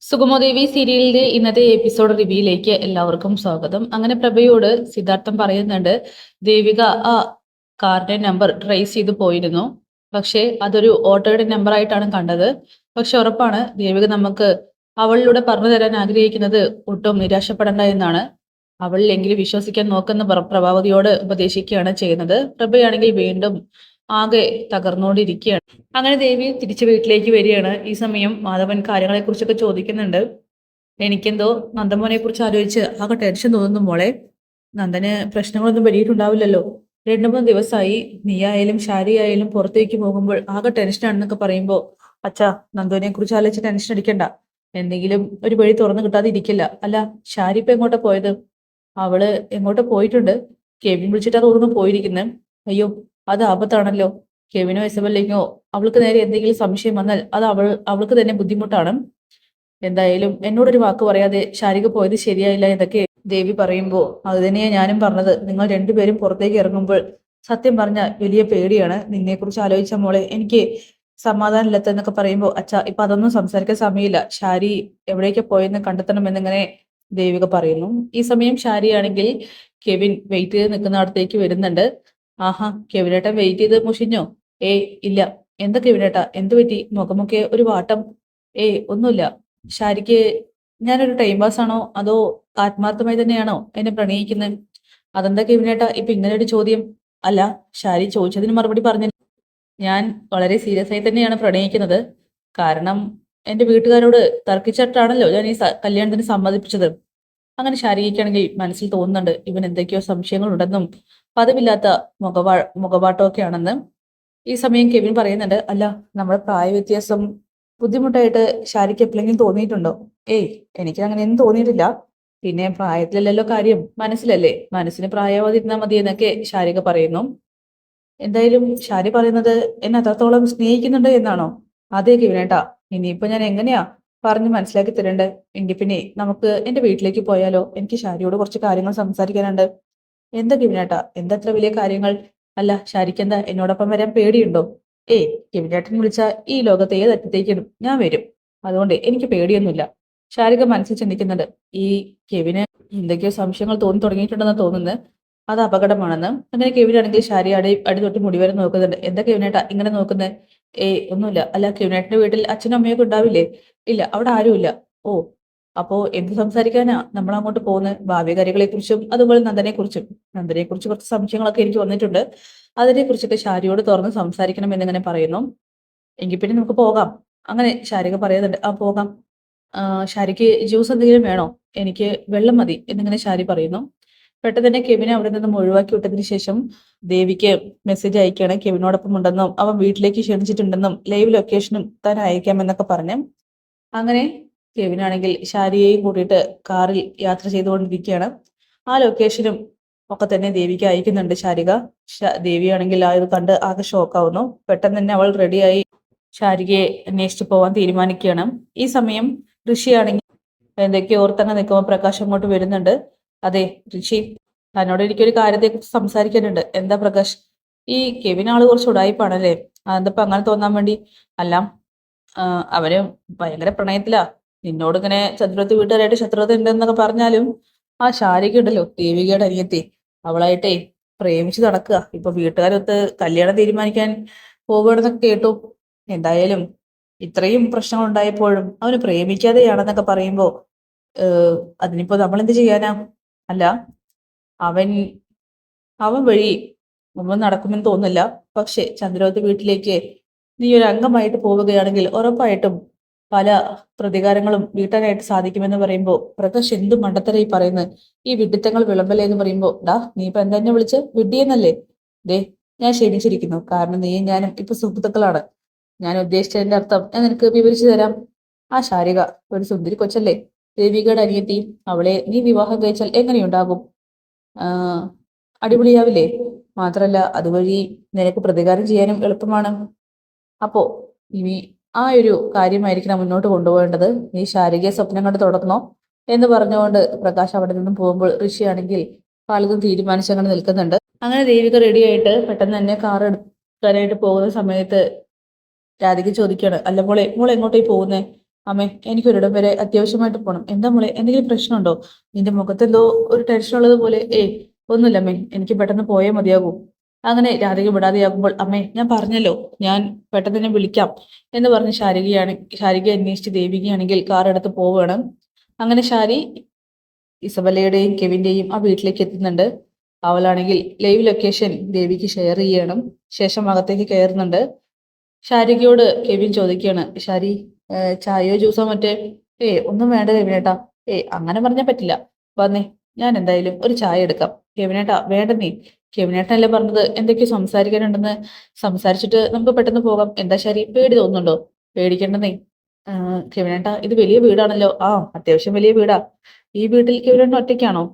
സുഗമോദേവി സീരിയലിന്റെ ഇന്നത്തെ എപ്പിസോഡ് റിവ്യൂയിലേക്ക് എല്ലാവർക്കും സ്വാഗതം. അങ്ങനെ പ്രഭയോട് സിദ്ധാർത്ഥം പറയുന്നുണ്ട്, ദേവിക ആ കാറിന്റെ നമ്പർ ട്രേസ് ചെയ്ത് പോയിരുന്നു. പക്ഷേ അതൊരു ഓട്ടോയുടെ നമ്പർ ആയിട്ടാണ് കണ്ടത്. പക്ഷെ ഉറപ്പാണ് ദേവിക നമുക്ക് അവളിലൂടെ പറഞ്ഞു തരാൻ ആഗ്രഹിക്കുന്നത് ഒട്ടും നിരാശപ്പെടേണ്ട എന്നാണ്. അവളിലെങ്കിലും വിശ്വസിക്കാൻ നോക്കുന്ന പ്രഭാവതിയോട് ഉപദേശിക്കുകയാണ് ചെയ്യുന്നത്. പ്രഭയാണെങ്കിൽ വീണ്ടും ആകെ തകർന്നുകൊണ്ടിരിക്കുകയാണ്. അങ്ങനെ ദേവി തിരിച്ച് വീട്ടിലേക്ക് വരികയാണ്. ഈ സമയം മാധവൻ കാര്യങ്ങളെക്കുറിച്ചൊക്കെ ചോദിക്കുന്നുണ്ട്. എനിക്കെന്തോ നന്ദമോനെ കുറിച്ച് ആലോചിച്ച് ആകെ ടെൻഷൻ തോന്നുന്നു മോളെ. നന്ദന് പ്രശ്നങ്ങളൊന്നും പറ്റിയിട്ടുണ്ടാവില്ലല്ലോ. 2-3 ദിവസമായി നീയായാലും ശാരിയായാലും പുറത്തേക്ക് പോകുമ്പോൾ ആകെ ടെൻഷനാണെന്നൊക്കെ പറയുമ്പോൾ, അച്ഛാ നന്ദുവിനെ കുറിച്ച് ആലോചിച്ച് ടെൻഷൻ അടിക്കണ്ട. എന്തെങ്കിലും ഒരു വഴി തുറന്നു കിട്ടാതെ ഇരിക്കില്ല. അല്ല, ശാരി ഇപ്പൊ എങ്ങോട്ടാ പോയത്? അവള് എങ്ങോട്ടോ പോയിട്ടുണ്ട്. കെവിൻ വിളിച്ചിട്ടാ തോന്നുന്നു പോയിരിക്കുന്നത്. അയ്യോ, അത് ആപത്താണല്ലോ. കെവിനോ ഇസബലിലേക്കോ അവൾക്ക് നേരെ എന്തെങ്കിലും സംശയം വന്നാൽ അത് അവൾക്ക് തന്നെ ബുദ്ധിമുട്ടാണ്. എന്തായാലും എന്നോടൊരു വാക്ക് പറയാതെ ശാരിക പോയത് ശരിയായില്ല എന്നൊക്കെ ദേവി പറയുമ്പോൾ അത് തന്നെയാ ഞാനും പറഞ്ഞത്. നിങ്ങൾ രണ്ടുപേരും പുറത്തേക്ക് ഇറങ്ങുമ്പോൾ സത്യം പറഞ്ഞ വലിയ പേടിയാണ്. നിന്നെക്കുറിച്ച് ആലോചിച്ച മോളെ എനിക്ക് സമാധാനമില്ലെന്നൊക്കെ പറയുമ്പോൾ, അച്ഛാ ഇപ്പൊ അതൊന്നും സംസാരിക്കാൻ സമയമില്ല. ശാരി എവിടേക്ക് പോയെന്ന് കണ്ടെത്തണം എന്നിങ്ങനെ ദേവിക പറയുന്നു. ഈ സമയം ശാരിയാണെങ്കിൽ കെവിൻ വെയിറ്റ് ചെയ്ത് നിൽക്കുന്നിടത്തേക്ക് വരുന്നുണ്ട്. ആഹാ, കെവിനേട്ടൻ വെയിറ്റ് ചെയ്ത് മുഷിഞ്ഞോ? ഏയ് ഇല്ല. എന്താ കെവിനേട്ടാ, എന്ത് പറ്റി? മുഖമൊക്കെ ഒരു വാട്ടം. ഏയ് ഒന്നുമില്ല. ശാരിക്ക് ഞാനൊരു ടൈം പാസ് ആണോ അതോ ആത്മാർത്ഥമായി തന്നെയാണോ എന്നെ പ്രണയിക്കുന്നത്? അതെന്താ കെവിനേട്ടാ ഇപ്പൊ ഇങ്ങനെ ഒരു ചോദ്യം? അല്ല, ശാരി ചോദിച്ചതിന് മറുപടി പറഞ്ഞു. ഞാൻ വളരെ സീരിയസ് ആയി തന്നെയാണ് പ്രണയിക്കുന്നത്. കാരണം എന്റെ വീട്ടുകാരോട് തർക്കിച്ചിട്ടാണല്ലോ ഞാൻ ഈ കല്യാണത്തിന് സമ്മതിപ്പിച്ചത്. അങ്ങനെ ശാരികയ്ക്കാണെങ്കിൽ മനസ്സിൽ തോന്നുന്നുണ്ട് ഇവൻ എന്തൊക്കെയോ സംശയങ്ങളുണ്ടെന്നും പതിവില്ലാത്ത മുഖവാട്ടമൊക്കെ ആണെന്ന്. ഈ സമയം കെവിൻ പറയുന്നുണ്ട്, അല്ല നമ്മുടെ പ്രായ വ്യത്യാസം ബുദ്ധിമുട്ടായിട്ട് ശാരിക്ക് എപ്പോഴെങ്കിലും തോന്നിയിട്ടുണ്ടോ? ഏയ് എനിക്ക് അങ്ങനെയൊന്നും തോന്നിയിട്ടില്ല. പിന്നെ പ്രായത്തിലല്ലല്ലോ കാര്യം, മനസ്സിലല്ലേ. മനസ്സിന് പ്രായമാതിരുന്നാൽ മതി എന്നൊക്കെ ശാരിക പറയുന്നു. എന്തായാലും ശാരി പറയുന്നത് എന്നെ അത്രത്തോളം സ്നേഹിക്കുന്നുണ്ട് എന്നാണോ? അതേ കെവിനേട്ടാ. ഇനിയിപ്പോ ഞാൻ എങ്ങനെയാ പറഞ്ഞ് മനസ്സിലാക്കി തരണ്ടേ? എങ്കിൽ പിന്നെ നമുക്ക് എന്റെ വീട്ടിലേക്ക് പോയാലോ? എനിക്ക് ശാരിയോട് കുറച്ച് കാര്യങ്ങൾ സംസാരിക്കാനുണ്ട്. എന്താ കെവിനേട്ടാ, എന്താ അത്ര വലിയ കാര്യങ്ങൾ? അല്ല, ശാരിക്കെന്താ എന്നോടൊപ്പം വരാൻ പേടിയുണ്ടോ? ഏയ്, കെവിനേട്ടൻ വിളിച്ചാ ഈ ലോകത്തെ ഏതറ്റത്തേക്കും ഞാൻ വരും. അതുകൊണ്ട് എനിക്ക് പേടിയൊന്നുമില്ല. ശാരിക മനസ്സിൽ ചിന്തിക്കുന്നുണ്ട്, ഈ കെവിന് എന്തൊക്കെയോ സംശയങ്ങൾ തോന്നി തുടങ്ങിയിട്ടുണ്ടെന്ന് തോന്നുന്നത്. അത് അപകടമാണെന്ന്. അങ്ങനെ കെവിനാണെങ്കിൽ ശാരി അടി തൊട്ട് മുടി വരെ നോക്കുന്നുണ്ട്. എന്താ കെവിനേട്ടാ ഇങ്ങനെ നോക്കുന്നത്? ഏയ് ഒന്നുമില്ല. അല്ല, കെവിനേട്ടന്റെ വീട്ടിൽ അച്ഛനും അമ്മയൊക്കെ ഉണ്ടാവില്ലേ? ഇല്ല, അവിടെ ആരുമില്ല. ഓ, അപ്പോ എന്ത് സംസാരിക്കാനാ നമ്മൾ അങ്ങോട്ട് പോകുന്നത്? ഭാവി കാര്യങ്ങളെ കുറിച്ചും അതുപോലെ നന്ദനെ കുറിച്ചും. നന്ദനെ കുറിച്ച് കുറച്ച് സംശയങ്ങളൊക്കെ എനിക്ക് വന്നിട്ടുണ്ട്. അതിനെ കുറിച്ചൊക്കെ ശാരിയോട് തുറന്ന് സംസാരിക്കണം എന്നിങ്ങനെ പറയുന്നു. എങ്കിൽ പിന്നെ നമുക്ക് പോകാം. അങ്ങനെ ശാരിക പറയുന്നുണ്ട്. ആ പോകാം. ശാരിക്ക് ജ്യൂസ് എന്തെങ്കിലും വേണോ? എനിക്ക് വെള്ളം മതി എന്നിങ്ങനെ ശാരി പറയുന്നു. പെട്ടെന്ന് തന്നെ കെവിനെ അവിടെ നിന്നും ഒഴിവാക്കി വിട്ടതിന് ശേഷം ദേവിക്ക് മെസ്സേജ് അയക്കുകയാണ്. കെവിനോടൊപ്പം ഉണ്ടെന്നും അവൻ വീട്ടിലേക്ക് ക്ഷണിച്ചിട്ടുണ്ടെന്നും ലൈവ് ലൊക്കേഷനും താൻ അയക്കാമെന്നൊക്കെ പറഞ്ഞു. അങ്ങനെ കെവിനാണെങ്കിൽ ശാരിയെയും കൂട്ടിയിട്ട് കാറിൽ യാത്ര ചെയ്തുകൊണ്ടിരിക്കുകയാണ്. ആ ലൊക്കേഷനും ഒക്കെ തന്നെ ദേവിക്ക് അയക്കുന്നുണ്ട് ശാരിക. ദേവിയാണെങ്കിൽ ആ ഇത് കണ്ട് ആകെ ഷോക്കാവുന്നു. പെട്ടെന്ന് തന്നെ അവൾ റെഡിയായി ശാരികയെ അന്വേഷിച്ച് പോവാൻ തീരുമാനിക്കുകയാണ്. ഈ സമയം ഋഷിയാണെങ്കിൽ എന്തൊക്കെയോ ഓർത്തങ്ങ് നിൽക്കുമ്പോൾ പ്രകാശ് അങ്ങോട്ട് വരുന്നുണ്ട്. അതെ ഋഷി, തന്നോട് എനിക്കൊരു കാര്യത്തെക്കുറിച്ച് സംസാരിക്കാനുണ്ട്. എന്താ പ്രകാശ്? ഈ കെവിൻ ആള് കുറച്ച് ഉടായിപ്പാണല്ലേ? അതെന്തപ്പോ അങ്ങനെ തോന്നാൻ വേണ്ടി? അല്ല, അവര് ഭയങ്കര പ്രണയത്തിലാ. നിന്നോട് ഇങ്ങനെ ചതുരത്ത് വീട്ടുകാരായിട്ട് ശത്രുത ഉണ്ടെന്നൊക്കെ പറഞ്ഞാലും ആ ശാരിക ഉണ്ടല്ലോ, ദേവികയുടെ അനിയത്തി, അവളായിട്ടേ പ്രേമിച്ച് നടക്കുക. ഇപ്പൊ വീട്ടുകാരൊത്ത് കല്യാണം തീരുമാനിക്കാൻ പോകുകയാണെന്നൊക്കെ കേട്ടു. എന്തായാലും ഇത്രയും പ്രശ്നങ്ങൾ ഉണ്ടായപ്പോഴും അവന് പ്രേമിക്കാതെയാണെന്നൊക്കെ പറയുമ്പോ ഏഹ് അതിനിപ്പോ നമ്മൾ എന്ത് ചെയ്യാനാ? അല്ല, അവൻ അവൻ വഴി ഒന്നും നടക്കുമെന്ന് തോന്നുന്നില്ല. പക്ഷെ ചന്ദ്രോത്ത് വീട്ടിലേക്ക് നീ ഒരു അംഗമായിട്ട് പോവുകയാണെങ്കിൽ ഉറപ്പായിട്ടും പല പ്രതികാരങ്ങളും വീട്ടാനായിട്ട് സാധിക്കുമെന്ന് പറയുമ്പോൾ പ്രകാശ് എന്ത് മണ്ടത്തരായി പറയുന്നത്? ഈ വിഡിത്തങ്ങൾ വിളമ്പലേ എന്ന് പറയുമ്പോൾ, ഡാ നീ ഇപ്പൊ എന്താ എന്നെ വിളിച്ച് വിഡ്ഢിയെന്നല്ലേ? ദേ, ഞാൻ ക്ഷമിച്ചിരിക്കുന്നു. കാരണം നീയും ഞാനും ഇപ്പൊ സുഹൃത്തുക്കളാണ്. ഞാൻ ഉദ്ദേശിച്ചതിന്റെ അർത്ഥം ഞാൻ നിനക്ക് വിവരിച്ചു തരാം. ആ ശാരിക ഒരു സുന്ദരി കൊച്ചല്ലേ, ദേവികയുടെ അനിയത്തി. അവളെ നീ വിവാഹം കഴിച്ചാൽ എങ്ങനെയുണ്ടാകും? ആഹ് അടിപൊളിയാവില്ലേ? മാത്രല്ല അതുവഴി നിനക്ക് പ്രതികാരം ചെയ്യാനും എളുപ്പമാണ്. അപ്പോ ഇനി ആ ഒരു കാര്യമായിരിക്കണം മുന്നോട്ട് കൊണ്ടുപോകേണ്ടത്. നീ ശാരികയെ സ്വപ്നം കണ്ട് തുടർന്നോ എന്ന് പറഞ്ഞുകൊണ്ട് പ്രകാശ് അവിടെ നിന്നും പോകുമ്പോൾ ഋഷിയാണെങ്കിൽ പലതും തീരുമാനിച്ചങ്ങനെ നിൽക്കുന്നുണ്ട്. അങ്ങനെ ദേവിക റെഡിയായിട്ട് പെട്ടെന്ന് തന്നെ കാർ എടുക്കാനായിട്ട് പോകുന്ന സമയത്ത് രാധിക ചോദിക്കുകയാണ്, അല്ല മോളെ, മോളെ എങ്ങോട്ടേ പോകുന്നേ? അമ്മേ എനിക്കൊരിടം വരെ അത്യാവശ്യമായിട്ട് പോകണം. എന്താ മോളെ, എന്തെങ്കിലും പ്രശ്നമുണ്ടോ? നിന്റെ മുഖത്തെന്തോ ഒരു ടെൻഷൻ ഉള്ളത് പോലെ. ഒന്നുമില്ല അമ്മേ, എനിക്ക് പെട്ടെന്ന് പോയേ മതിയാകൂ. അങ്ങനെ രാധിക വിടാതെയാകുമ്പോൾ, അമ്മേ ഞാൻ പറഞ്ഞല്ലോ, ഞാൻ പെട്ടെന്ന് തന്നെ വിളിക്കാം എന്ന് പറഞ്ഞ് ശാരിക അന്വേഷിച്ച് ദേവികയാണെങ്കിൽ കാർ എടുത്ത് പോവുകയാണ്. അങ്ങനെ ശാരി ഇസബല്ലയുടെയും കെവിന്റെയും ആ വീട്ടിലേക്ക് എത്തുന്നുണ്ട്. അവളാണെങ്കിൽ ലൈവ് ലൊക്കേഷൻ ദേവിക്ക് ഷെയർ ചെയ്യണം. ശേഷം അകത്തേക്ക് കയറുന്നുണ്ട്. ശാരികയോട് കെവിൻ ചോദിക്കുകയാണ്, ശാരി ചായയോ ജ്യൂസോ മറ്റേ? ഒന്നും വേണ്ട കെവിനേട്ടാ. അങ്ങനെ പറഞ്ഞാൽ പറ്റില്ല. വന്നേ, ഞാൻ എന്തായാലും ഒരു ചായ എടുക്കാം. കെവിനേട്ടാ വേണ്ടെന്നേ. കെവിനേട്ടനല്ലേ പറഞ്ഞത് എന്തൊക്കെയോ സംസാരിക്കാനുണ്ടെന്ന്. സംസാരിച്ചിട്ട് നമുക്ക് പെട്ടെന്ന് പോകാം. എന്താ ശാരി, പേടി തോന്നുന്നുണ്ടോ? പേടിക്കണ്ടെന്നേ. കെവിനേട്ടാ ഇത് വലിയ വീടാണല്ലോ. അത്യാവശ്യം വലിയ വീടാ. ഈ വീട്ടിൽ കെവിനേട്ടൻ ഒറ്റയ്ക്കാണോ?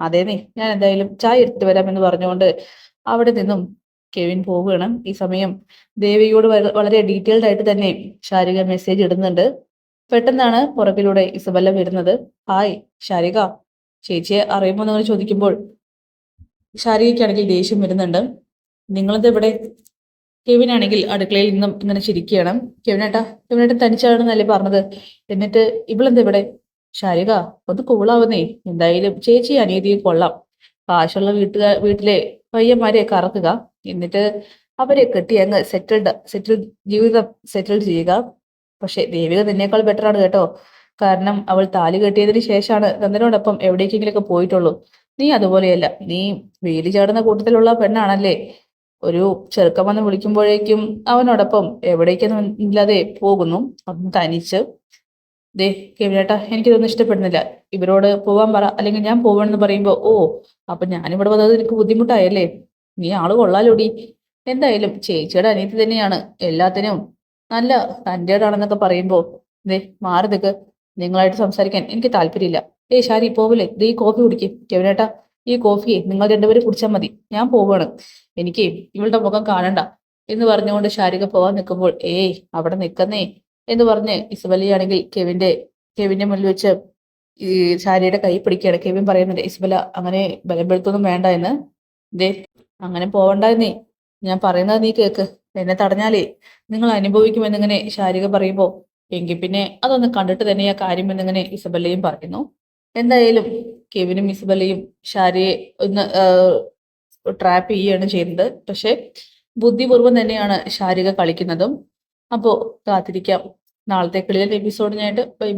അതേന്നേ. ഞാൻ എന്തായാലും ചായ എടുത്തിട്ട് വരാം എന്ന് പറഞ്ഞുകൊണ്ട് അവിടെ നിന്നും കെവിൻ പോവുകയാണ്. ഈ സമയം ദേവികയോട് വളരെ ഡീറ്റെയിൽഡ് ആയിട്ട് തന്നെ ശാരിക മെസ്സേജ് ഇടുന്നുണ്ട്. പെട്ടെന്നാണ് പുറകിലൂടെ ഇസബല്ല വരുന്നത്. ഹായ് ശാരിക, ചേച്ചിയെ അറിയുമോ എന്നങ്ങനെ ചോദിക്കുമ്പോൾ ശാരികയ്ക്കാണെങ്കിൽ ദേഷ്യം വരുന്നുണ്ട്. നിങ്ങളത് ഇവിടെ? കെവിനാണെങ്കിൽ അടുക്കളയിൽ നിന്നും ഇങ്ങനെ ചിരിക്കുകയാണ്. കെവിനേട്ടൻ തനിച്ചാണെന്നല്ലേ പറഞ്ഞത്? എന്നിട്ട് ഇവളെന്താ ഇവിടെ? ശാരിക ഒന്ന് കൂളാവുന്നേ. എന്തായാലും ചേച്ചി അനിയതിയും കൊള്ളാം. കാശുള്ള വീട്ടിലെ പയ്യന്മാരെ കറക്കുക, എന്നിട്ട് അവരെ കെട്ടി അങ്ങ് സെറ്റിൽ ജീവിതം സെറ്റിൽ ചെയ്യുക. പക്ഷെ ദേവിക നിന്നേക്കാൾ ബെറ്റർ ആണ് കേട്ടോ. കാരണം അവൾ താലി കെട്ടിയതിന് ശേഷമാണ് ചന്ദ്രനോടൊപ്പം എവിടേക്കെങ്കിലൊക്കെ പോയിട്ടുള്ളൂ. നീ അതുപോലെയല്ല. നീ വേലി ചാടുന്ന കൂട്ടത്തിലുള്ള പെണ്ണാണല്ലേ. ഒരു ചെറുക്കൻ വന്ന് വിളിക്കുമ്പോഴേക്കും അവനോടൊപ്പം എവിടേക്കൊന്നും ഇല്ലാതെ പോകുന്നു, അതും തനിച്ച്. ദേ കെവിനേട്ടാ, എനിക്കിതൊന്നും ഇഷ്ടപ്പെടുന്നില്ല. ഇവരോട് പോവാൻ പറ, അല്ലെങ്കിൽ ഞാൻ പോവാണെന്ന് പറയുമ്പോ അപ്പൊ ഞാനിവിടെ വന്നത് നിനക്ക് ബുദ്ധിമുട്ടായല്ലേ? നീ ആള് കൊള്ളാലോടി. എന്തായാലും ചേച്ചിയുടെ അനിയത്തി തന്നെയാണ്. എല്ലാത്തിനും നല്ല തൻ്റെടാണെന്നൊക്കെ പറയുമ്പോ ദേ മാറി നിൽക്ക്. നിങ്ങളായിട്ട് സംസാരിക്കാൻ എനിക്ക് താല്പര്യമില്ല. ശാരി പോവില്ലേ? ദേ ഈ കോഫി കുടിക്കും. കെവിനേട്ടാ ഈ കോഫിയെ നിങ്ങൾ രണ്ടുപേരും കുടിച്ചാൽ മതി. ഞാൻ പോവാണ്. എനിക്ക് ഇവളുടെ മുഖം കാണണ്ട എന്ന് പറഞ്ഞുകൊണ്ട് ശാരിക പോവാൻ നിൽക്കുമ്പോൾ അവിടെ നിൽക്കുന്നേ എന്ന് പറഞ്ഞ് ഇസബല്ലയാണെങ്കിൽ കെവിന്റെ മുന്നിൽ വെച്ച് ഈ ശാരിയുടെ കൈ പിടിക്കുകയാണ്. കെവിൻ പറയുന്നുണ്ട്, ഇസബല്ല അങ്ങനെ ബലപ്പെടുത്തൊന്നും വേണ്ട എന്ന്. ദേ അങ്ങനെ പോവണ്ടെന്നേ. ഞാൻ പറയുന്നത് നീ കേക്ക്. എന്നെ തടഞ്ഞാലേ നിങ്ങൾ അനുഭവിക്കുമെന്നിങ്ങനെ ശാരിക പറയുമ്പോ, എങ്കിൽ പിന്നെ അതൊന്ന് കണ്ടിട്ട് തന്നെയാ കാര്യം എന്നിങ്ങനെ ഇസബല്ലയും പറയുന്നു. എന്തായാലും കെവിനും ഇസബല്ലയും ശാരിയെ ഒന്ന് ട്രാപ്പ് ചെയ്യുകയാണ് ചെയ്യുന്നത്. പക്ഷെ ബുദ്ധിപൂർവ്വം തന്നെയാണ് ശാരിക കളിക്കുന്നതും. അപ്പോ കാത്തിരിക്കാം നാളത്തെ കിളിയൽ എപ്പിസോഡിനായിട്ട്. ബൈ.